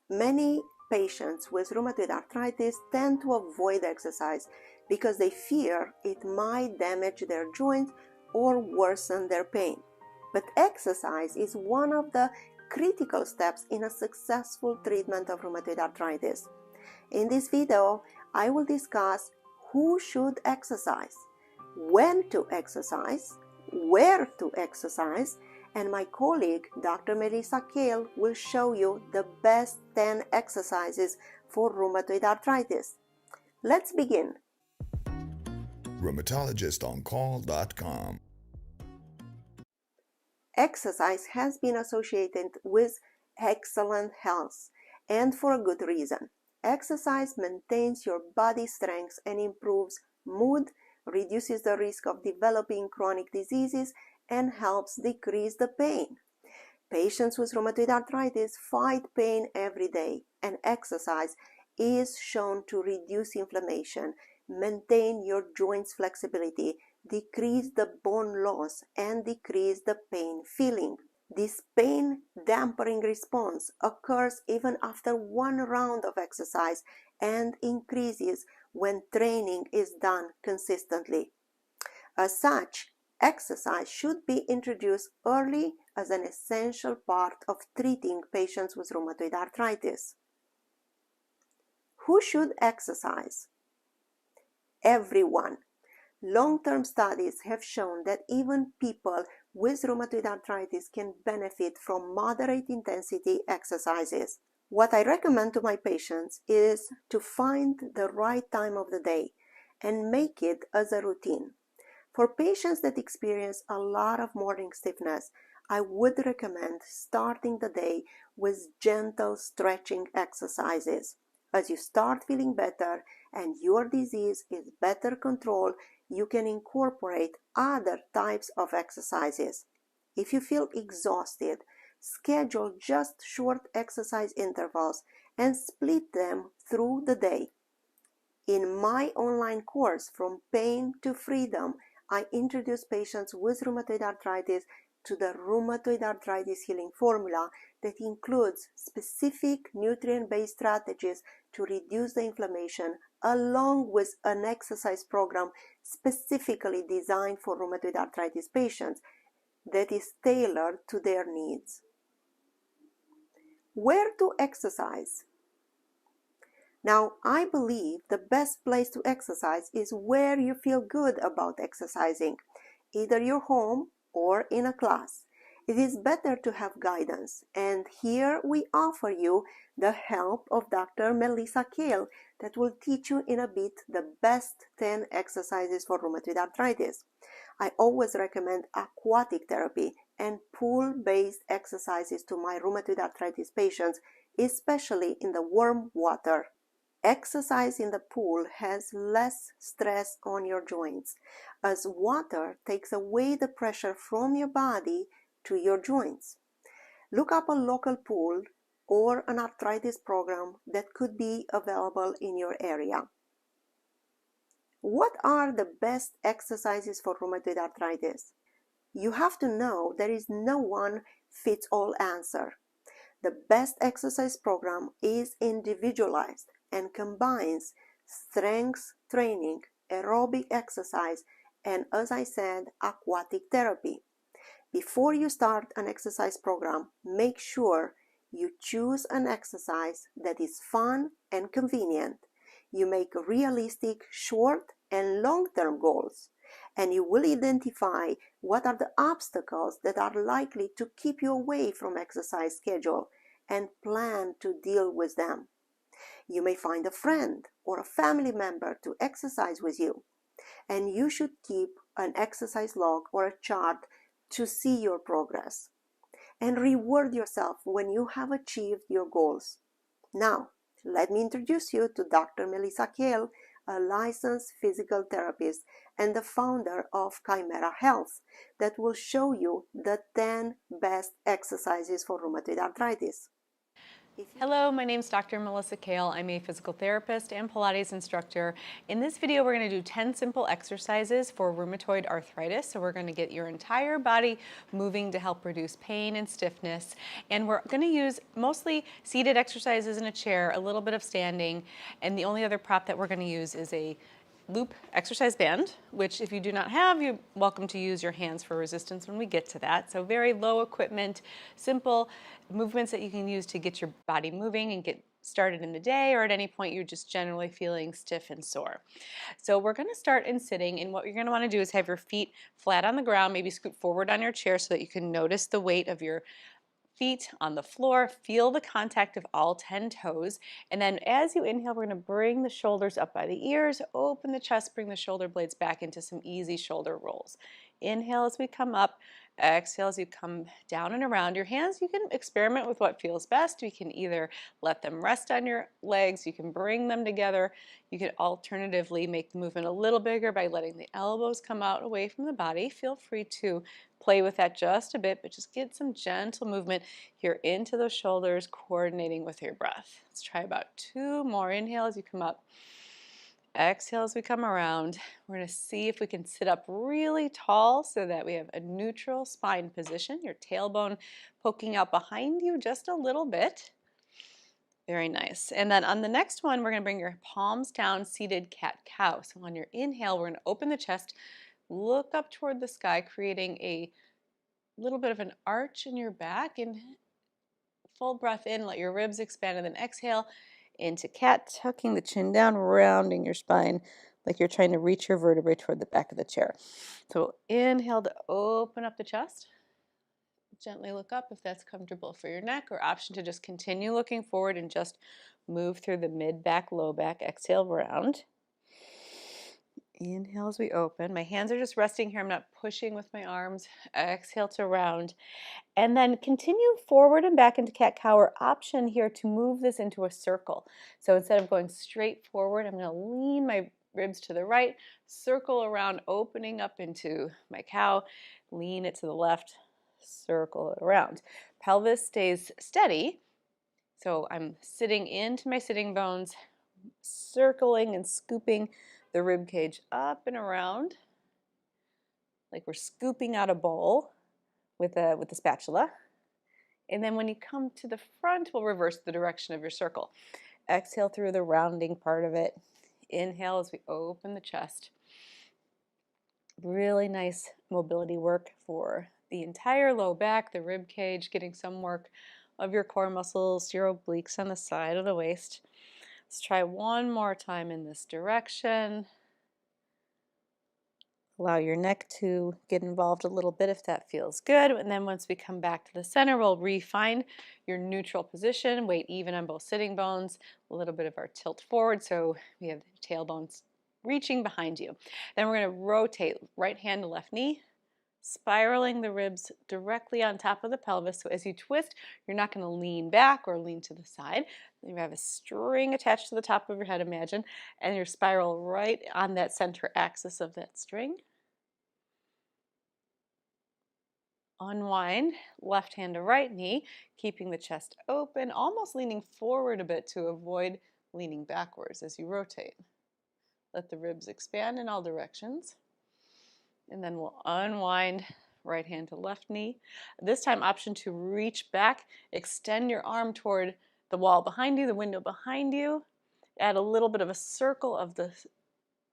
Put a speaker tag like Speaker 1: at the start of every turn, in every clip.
Speaker 1: Many patients with rheumatoid arthritis tend to avoid exercise because they fear it might damage their joints or worsen their pain. But exercise is one of the critical steps in a successful treatment of rheumatoid arthritis. In this video, I will discuss who should exercise, when to exercise, where to exercise, and my colleague, Dr. Melissa Kale, will show you the best 10 exercises for rheumatoid arthritis. Let's begin.
Speaker 2: RheumatologistOnCall.com.
Speaker 1: Exercise has been associated with excellent health, and for a good reason. Exercise maintains your body strength and improves mood, reduces the risk of developing chronic diseases, and helps decrease the pain. Patients with rheumatoid arthritis fight pain every day, and exercise is shown to reduce inflammation, maintain your joints' flexibility, decrease the bone loss, and decrease the pain feeling. This pain dampening response occurs even after one round of exercise and increases when training is done consistently. As such, exercise should be introduced early as an essential part of treating patients with rheumatoid arthritis. Who should exercise? Everyone. Long-term studies have shown that even people with rheumatoid arthritis can benefit from moderate intensity exercises. What I recommend to my patients is to find the right time of the day and make it as a routine. For patients that experience a lot of morning stiffness, I would recommend starting the day with gentle stretching exercises. As you start feeling better and your disease is better controlled, you can incorporate other types of exercises. If you feel exhausted, schedule just short exercise intervals and split them through the day. In my online course, From Pain to Freedom, I introduce patients with rheumatoid arthritis to the rheumatoid arthritis healing formula that includes specific nutrient-based strategies to reduce the inflammation, along with an exercise program specifically designed for rheumatoid arthritis patients that is tailored to their needs. Where to exercise? Now, I believe the best place to exercise is where you feel good about exercising, either your home or in a class. It is better to have guidance, and here we offer you the help of Dr. Melissa Kale that will teach you in a bit the best 10 exercises for rheumatoid arthritis. I always recommend aquatic therapy and pool-based exercises to my rheumatoid arthritis patients, especially in the warm water. Exercise in the pool has less stress on your joints, as water takes away the pressure from your body to your joints. Look up a local pool or an arthritis program that could be available in your area. What are the best exercises for rheumatoid arthritis? You have to know there is no one fits all answer. The best exercise program is individualized and combines strength training, aerobic exercise, and, as I said, aquatic therapy. Before you start an exercise program, make sure you choose an exercise that is fun and convenient. You make realistic short and long-term goals, and you will identify what are the obstacles that are likely to keep you away from exercise schedule and plan to deal with them. You may find a friend or a family member to exercise with you, and you should keep an exercise log or a chart to see your progress. And reward yourself when you have achieved your goals. Now, let me introduce you to Dr. Melissa Kale, a licensed physical therapist and the founder of Chimera Health, that will show you the 10 best exercises for rheumatoid arthritis.
Speaker 3: Hello, my name is Dr. Melissa Kale. I'm a physical therapist and Pilates instructor. In this video, we're going to do 10 simple exercises for rheumatoid arthritis. So we're going to get your entire body moving to help reduce pain and stiffness. And we're going to use mostly seated exercises in a chair, a little bit of standing, and the only other prop that we're going to use is a loop exercise band, which if you do not have, you're welcome to use your hands for resistance when we get to that. So very low equipment, simple movements that you can use to get your body moving and get started in the day, or at any point you're just generally feeling stiff and sore. So we're going to start in sitting, and what you're going to want to do is have your feet flat on the ground, maybe scoot forward on your chair so that you can notice the weight of your feet on the floor. Feel the contact of all 10 toes. And then as you inhale, we're going to bring the shoulders up by the ears, open the chest, bring the shoulder blades back into some easy shoulder rolls. Inhale as we come up, exhale as you come down and around. Your hands, you can experiment with what feels best. You can either let them rest on your legs, you can bring them together. You can alternatively make the movement a little bigger by letting the elbows come out away from the body. Feel free to play with that just a bit, but just get some gentle movement here into those shoulders, coordinating with your breath. Let's try about 2 more. Inhale as you come up. Exhale as we come around. We're going to see if we can sit up really tall so that we have a neutral spine position. Your tailbone poking out behind you just a little bit. Very nice. And then on the next one, we're going to bring your palms down, seated cat-cow. So on your inhale, we're going to open the chest, look up toward the sky, creating a little bit of an arch in your back. And full breath in, let your ribs expand, and then exhale into cat, tucking the chin down, rounding your spine like you're trying to reach your vertebrae toward the back of the chair. So inhale to open up the chest. Gently look up if that's comfortable for your neck, or option to just continue looking forward and just move through the mid-back, low back. Exhale, round. Inhale as we open. My hands are just resting here. I'm not pushing with my arms. Exhale to round. And then continue forward and back into cat-cow, or option here to move this into a circle. So instead of going straight forward, I'm going to lean my ribs to the right, circle around, opening up into my cow, lean it to the left, circle it around. Pelvis stays steady. So I'm sitting into my sitting bones, circling and scooping the rib cage up and around like we're scooping out a bowl with a spatula. And then when you come to the front, we'll reverse the direction of your circle. Exhale through the rounding part of it. Inhale as we open the chest. Really nice mobility work for the entire low back, the rib cage, getting some work of your core muscles, your obliques on the side of the waist. Let's try one more time in this direction. Allow your neck to get involved a little bit if that feels good. And then once we come back to the center, we'll refine your neutral position, weight even on both sitting bones, a little bit of our tilt forward so we have the tailbones reaching behind you. Then we're going to rotate right hand to left knee, spiraling the ribs directly on top of the pelvis. So as you twist, you're not going to lean back or lean to the side. You have a string attached to the top of your head, imagine, and your spiral right on that center axis of that string. Unwind, left hand to right knee, keeping the chest open, almost leaning forward a bit to avoid leaning backwards as you rotate. Let the ribs expand in all directions. And then we'll unwind, right hand to left knee. This time, option to reach back, extend your arm toward the wall behind you, the window behind you. Add a little bit of a circle of the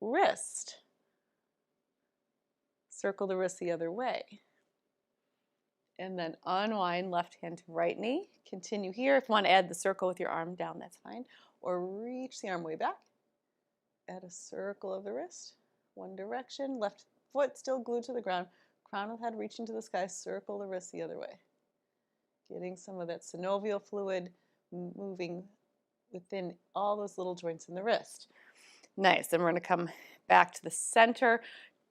Speaker 3: wrist. Circle the wrist the other way. And then unwind, left hand to right knee. Continue here. If you want to add the circle with your arm down, that's fine. Or reach the arm way back. Add a circle of the wrist. One direction. Left foot still glued to the ground. Crown of the head reaching to the sky. Circle the wrist the other way. Getting some of that synovial fluid moving within all those little joints in the wrist. Nice. Then we're going to come back to the center.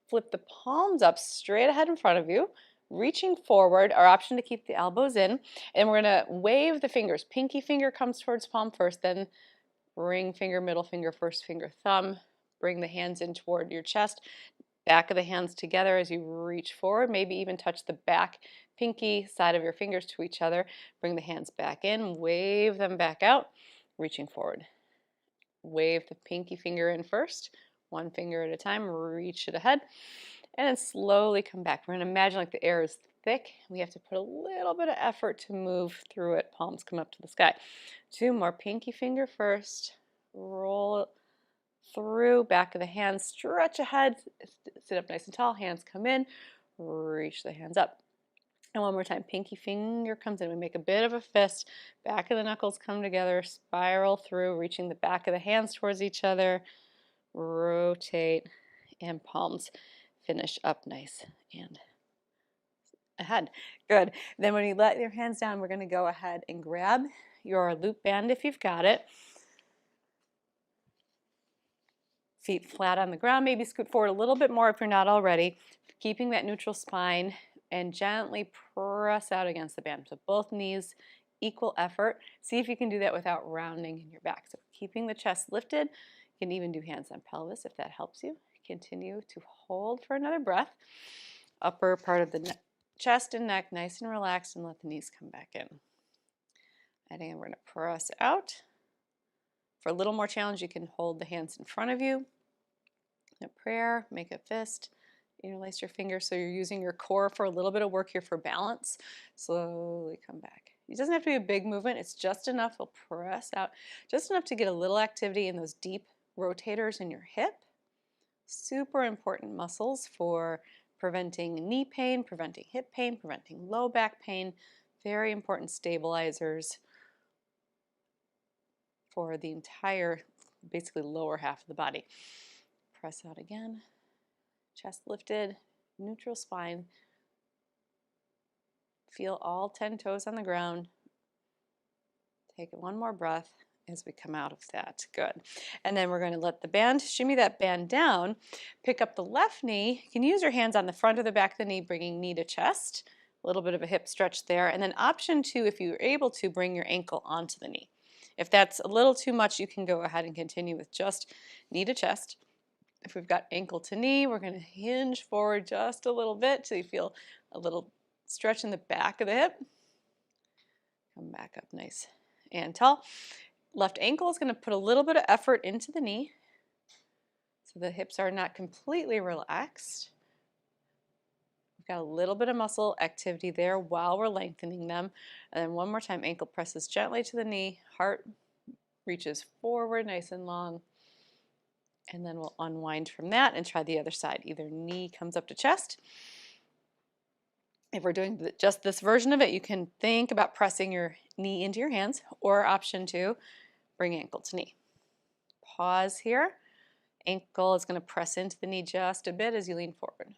Speaker 3: Flip the palms up straight ahead in front of you. Reaching forward, our option to keep the elbows in, and we're going to wave the fingers. Pinky finger comes towards palm first, then ring finger, middle finger, first finger, thumb. Bring the hands in toward your chest, back of the hands together as you reach forward. Maybe even touch the back pinky side of your fingers to each other. Bring the hands back in, wave them back out, reaching forward. Wave the pinky finger in first, one finger at a time, reach it ahead, and then slowly come back. We're going to imagine like the air is thick. We have to put a little bit of effort to move through it. Palms come up to the sky. 2 more. Pinky finger first. Roll it through. Back of the hands. Stretch ahead. Sit up nice and tall. Hands come in. Reach the hands up. And one more time. Pinky finger comes in. We make a bit of a fist. Back of the knuckles come together. Spiral through. Reaching the back of the hands towards each other. Rotate. And palms finish up nice and ahead. Good. Then when you let your hands down, we're going to go ahead and grab your loop band if you've got it. Feet flat on the ground, maybe scoot forward a little bit more if you're not already, keeping that neutral spine, and gently press out against the band. So both knees, equal effort. See if you can do that without rounding in your back. So keeping the chest lifted. You can even do hands on pelvis if that helps you. Continue to hold for another breath. Upper part of the chest and neck nice and relaxed, and let the knees come back in. And again, we're going to press out. For a little more challenge, you can hold the hands in front of you. In a prayer, make a fist, interlace your fingers so you're using your core for a little bit of work here for balance. Slowly come back. It doesn't have to be a big movement. It's just enough. We'll press out, just enough to get a little activity in those deep rotators in your hip. Super important muscles for preventing knee pain, preventing hip pain, preventing low back pain. Very important stabilizers for the entire, basically lower half of the body. Press out again. Chest lifted, neutral spine. Feel all 10 toes on the ground. Take one more breath as we come out of that. Good. And then we're going to let the band, shimmy that band down. Pick up the left knee. You can use your hands on the front or the back of the knee, bringing knee to chest. A little bit of a hip stretch there. And then option 2, if you're able to, bring your ankle onto the knee. If that's a little too much, you can go ahead and continue with just knee to chest. If we've got ankle to knee, we're going to hinge forward just a little bit so you feel a little stretch in the back of the hip. Come back up nice and tall. Left ankle is going to put a little bit of effort into the knee so the hips are not completely relaxed. We've got a little bit of muscle activity there while we're lengthening them. And then one more time, ankle presses gently to the knee, heart reaches forward nice and long. And then we'll unwind from that and try the other side. Either knee comes up to chest. If we're doing just this version of it, you can think about pressing your knee into your hands, or option 2, bring ankle to knee. Pause here. Ankle is going to press into the knee just a bit as you lean forward.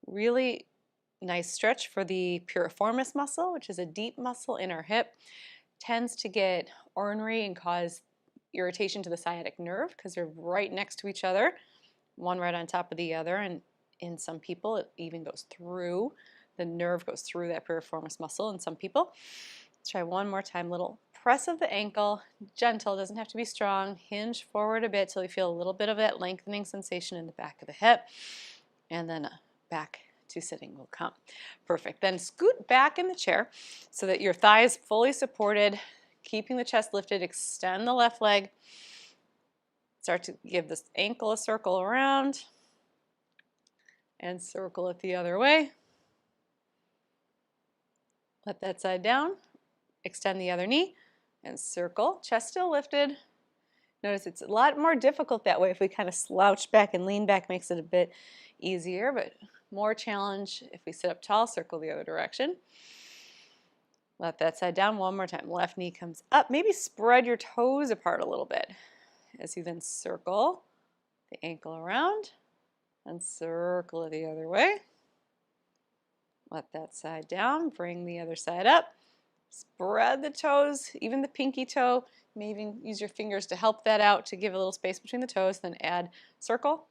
Speaker 3: Really nice stretch for the piriformis muscle, which is a deep muscle in our hip. Tends to get ornery and cause irritation to the sciatic nerve because they're right next to each other, one right on top of the other, and in some people it even goes through, the nerve goes through that piriformis muscle in some people. Let's try one more time. Little press of the ankle, gentle, doesn't have to be strong. Hinge forward a bit till you feel a little bit of that lengthening sensation in the back of the hip, and then back to sitting will come. Perfect. Then scoot back in the chair so that your thigh is fully supported, keeping the chest lifted. Extend the left leg. Start to give this ankle a circle around and circle it the other way. Let that side down. Extend the other knee and circle. Chest still lifted. Notice it's a lot more difficult that way. If we kind of slouch back and lean back, makes it a bit easier, but more challenge if we sit up tall, circle the other direction. Let that side down one more time. Left knee comes up. Maybe spread your toes apart a little bit as you then circle the ankle around and circle it the other way. Let that side down. Bring the other side up. Spread the toes, even the pinky toe. You may even use your fingers to help that out to give a little space between the toes. Then add circle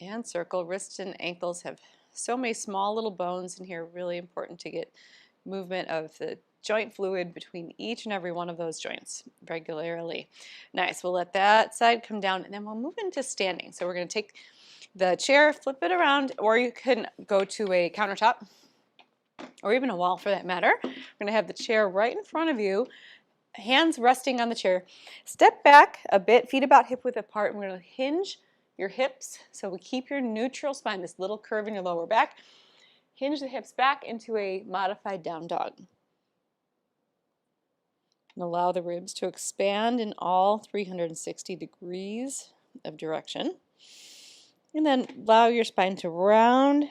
Speaker 3: and circle. Wrists and ankles have so many small little bones in here. Really important to get movement of the joint fluid between each and every one of those joints regularly. Nice. We'll let that side come down, and then we'll move into standing. So we're going to take the chair, flip it around, or you can go to a countertop or even a wall for that matter. We're going to have the chair right in front of you, hands resting on the chair. Step back a bit, feet about hip width apart. We're going to hinge your hips so we keep your neutral spine, this little curve in your lower back. Hinge the hips back into a modified down dog. And allow the ribs to expand in all 360 degrees of direction. And then allow your spine to round,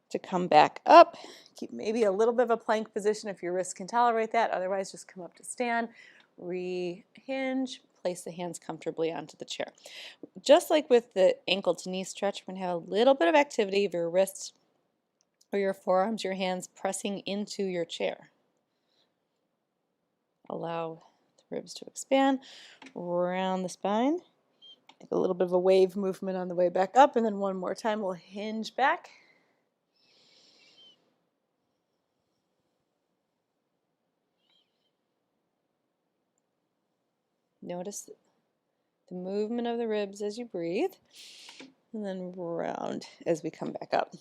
Speaker 3: to come back up. Keep maybe a little bit of a plank position if your wrists can tolerate that. Otherwise, just come up to stand, re-hinge, place the hands comfortably onto the chair. Just like with the ankle to knee stretch, we're going to have a little bit of activity of your wrists or your forearms, your hands pressing into your chair. Allow the ribs to expand, round the spine. Make a little bit of a wave movement on the way back up, and then one more time we'll hinge back. Notice the movement of the ribs as you breathe, and then round as we come back up.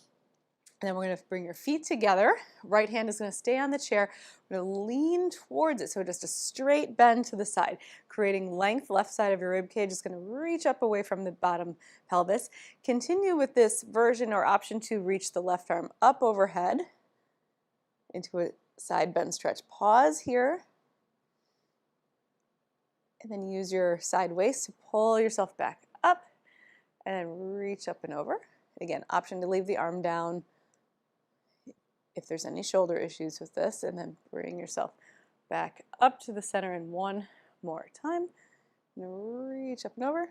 Speaker 3: And then we're going to bring your feet together. Right hand is going to stay on the chair. We're going to lean towards it, so just a straight bend to the side, creating length. Left side of your rib cage is going to reach up away from the bottom pelvis. Continue with this version or option to reach the left arm up overhead into a side bend stretch. Pause here. And then use your side waist to pull yourself back up and then reach up and over. Again, option to leave the arm down if there's any shoulder issues with this, and then bring yourself back up to the center, and one more time. And reach up and over.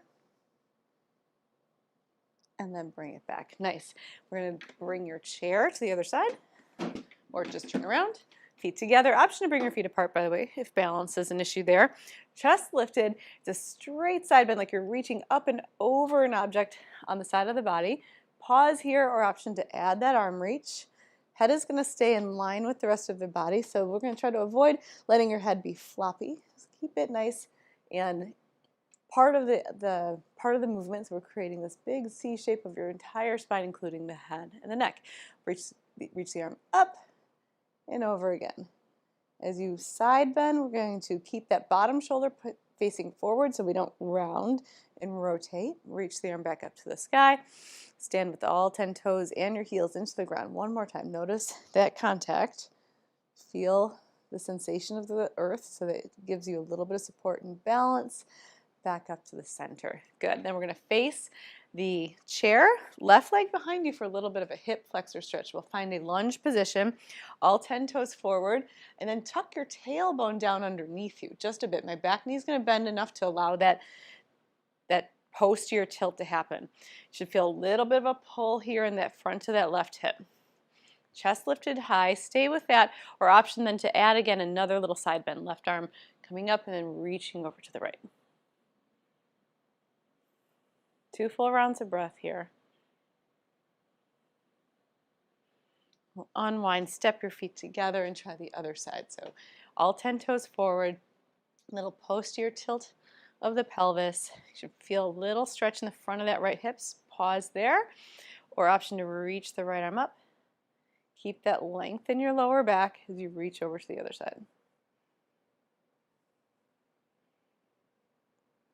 Speaker 3: And then bring it back. Nice. We're going to bring your chair to the other side, or just turn around. Feet together. Option to bring your feet apart, by the way, if balance is an issue there. Chest lifted. It's a straight side bend, like you're reaching up and over an object on the side of the body. Pause here, or option to add that arm reach. Head is going to stay in line with the rest of the body, so we're going to try to avoid letting your head be floppy. Just keep it nice and part of the movement. So we're creating this big C shape of your entire spine, including the head and the neck. Reach the arm up and over again. As you side bend, we're going to keep that bottom shoulder facing forward so we don't round and rotate. Reach the arm back up to the sky. Stand with all 10 toes and your heels into the ground. One more time. Notice that contact. Feel the sensation of the earth so that it gives you a little bit of support and balance. Back up to the center. Good. Then we're going to face the chair, left leg behind you for a little bit of a hip flexor stretch. We'll find a lunge position, all 10 toes forward, and then tuck your tailbone down underneath you just a bit. My back knee is going to bend enough to allow that posterior tilt to happen. You should feel a little bit of a pull here in that front of that left hip. Chest lifted high, stay with that, or option then to add again another little side bend. Left arm coming up and then reaching over to the right. 2 full rounds of breath here. We'll unwind, step your feet together and try the other side. So all 10 toes forward, little posterior tilt of the pelvis. You should feel a little stretch in the front of that right hip. Pause there, or option to reach the right arm up. Keep that length in your lower back as you reach over to the other side.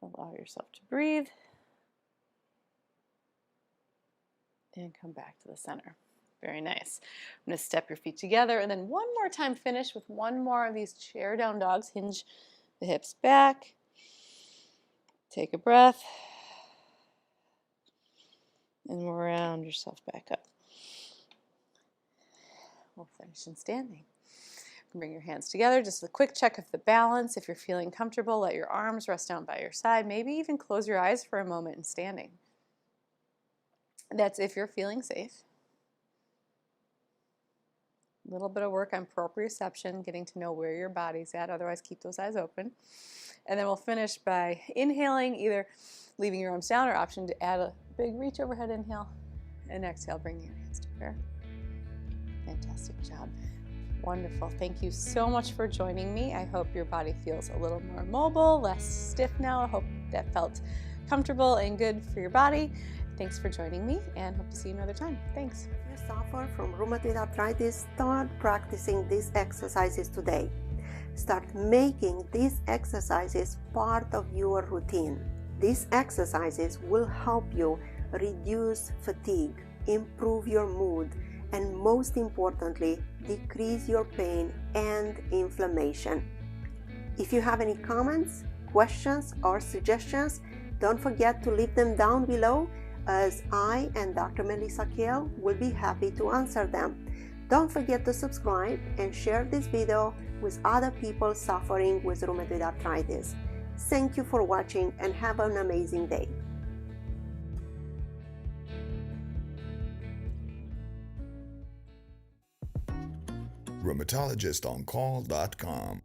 Speaker 3: Allow yourself to breathe. And come back to the center. Very nice. I'm going to step your feet together, and then one more time finish with one more of these chair down dogs. Hinge the hips back. Take a breath. And round yourself back up. We'll finish in standing. Bring your hands together. Just a quick check of the balance. If you're feeling comfortable, let your arms rest down by your side. Maybe even close your eyes for a moment in standing. That's if you're feeling safe. A little bit of work on proprioception, getting to know where your body's at. Otherwise, keep those eyes open. And then we'll finish by inhaling, either leaving your arms down or option to add a big reach overhead inhale. And exhale, bring your hands to prayer. Fantastic job. Wonderful. Thank you so much for joining me. I hope your body feels a little more mobile, less stiff now. I hope that felt comfortable and good for your body. Thanks for joining me, and hope to see you another time. Thanks.
Speaker 1: If you suffer from rheumatoid arthritis, start practicing these exercises today. Start making these exercises part of your routine. These exercises will help you reduce fatigue, improve your mood, and most importantly, decrease your pain and inflammation. If you have any comments, questions, or suggestions, don't forget to leave them down below, as I and Dr. Melissa Kale will be happy to answer them. Don't forget to subscribe and share this video with other people suffering with rheumatoid arthritis. Thank you for watching and have an amazing day.
Speaker 2: RheumatologistOnCall.com